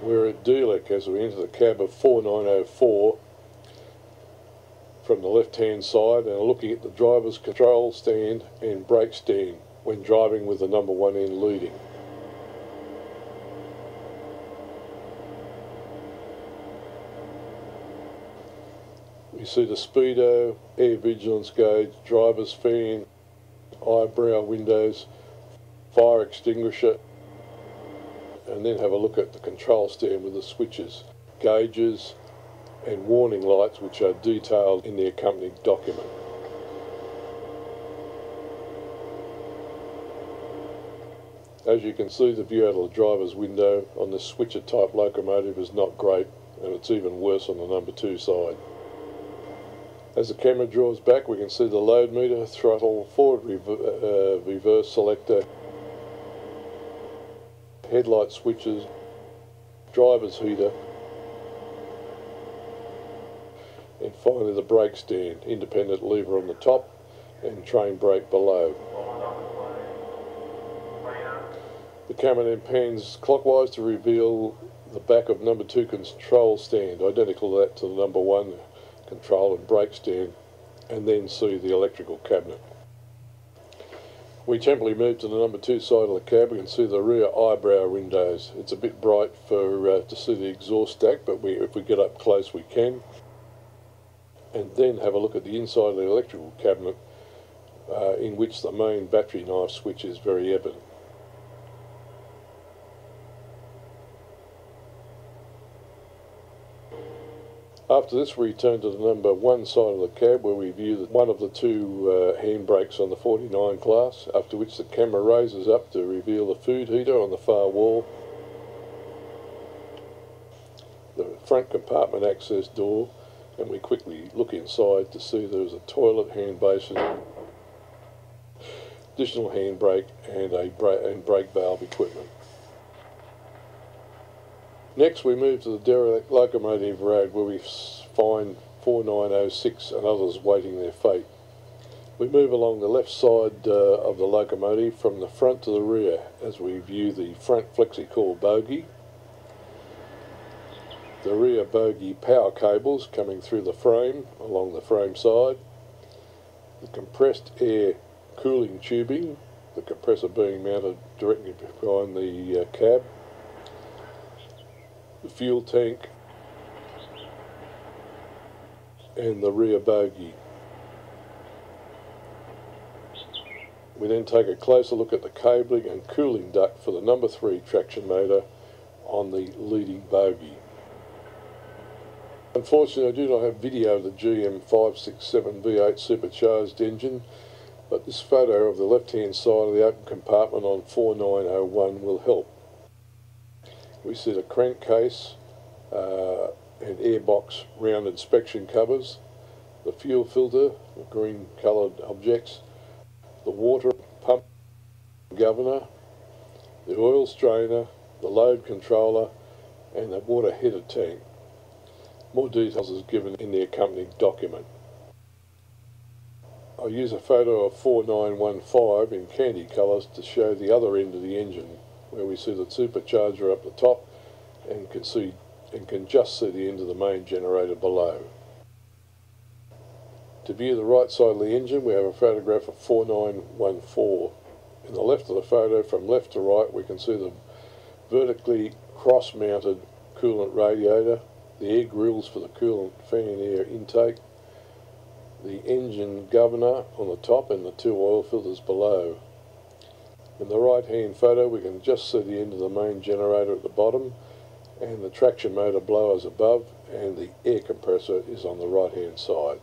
We're at Delic as we enter the cab of 4904 from the left hand side, and are looking at the driver's control stand and brake stand when driving with the number 1 end leading. We see the speedo, air vigilance gauge, driver's fan, eyebrow windows, fire extinguisher, and then have a look at the control stand with the switches, gauges and warning lights, which are detailed in the accompanying document. As you can see, the view out of the driver's window on this switcher type locomotive is not great, and it's even worse on the number 2 side. As the camera draws back, we can see the load meter, throttle, forward reverse selector, headlight switches, driver's heater, and finally the brake stand, independent lever on the top and train brake below. The camera then pans clockwise to reveal the back of number 2 control stand, identical to that to the number 1 control and brake stand, and then see the electrical cabinet. We temporarily move to the number 2 side of the cab. We can see the rear eyebrow windows. It's a bit bright to see the exhaust stack, but if we get up close we can. And then have a look at the inside of the electrical cabinet, in which the main battery knife switch is very evident. After this, we return to the number 1 side of the cab, where we view one of the 2 handbrakes on the 49 class, after which the camera raises up to reveal the food heater on the far wall, the front compartment access door, and we quickly look inside to see there's a toilet, hand basin, additional handbrake and brake valve equipment. Next we move to the derelict locomotive road, where we find 4906 and others waiting their fate. We move along the left side of the locomotive from the front to the rear as we view the front flexi-core bogie, the rear bogie power cables coming through the frame along the frame side, the compressed air cooling tubing, the compressor being mounted directly behind the cab, the fuel tank, and the rear bogie. We then take a closer look at the cabling and cooling duct for the number 3 traction motor on the leading bogie. Unfortunately, I do not have video of the GM567 V8 supercharged engine, but this photo of the left hand side of the open compartment on 4901 will help. We see the crankcase and airbox round inspection covers, the fuel filter, the green coloured objects, the water pump governor, the oil strainer, the load controller, and the water header tank. More details is given in the accompanying document. I'll use a photo of 4915 in candy colours to show the other end of the engine, where we see the supercharger up the top and can just see the end of the main generator below. To view the right side of the engine, we have a photograph of 4914. In the left of the photo, from left to right, we can see the vertically cross-mounted coolant radiator, the air grills for the coolant fan air intake, the engine governor on the top, and the 2 oil filters below. In the right hand photo, we can just see the end of the main generator at the bottom, and the traction motor blowers above, and the air compressor is on the right hand side.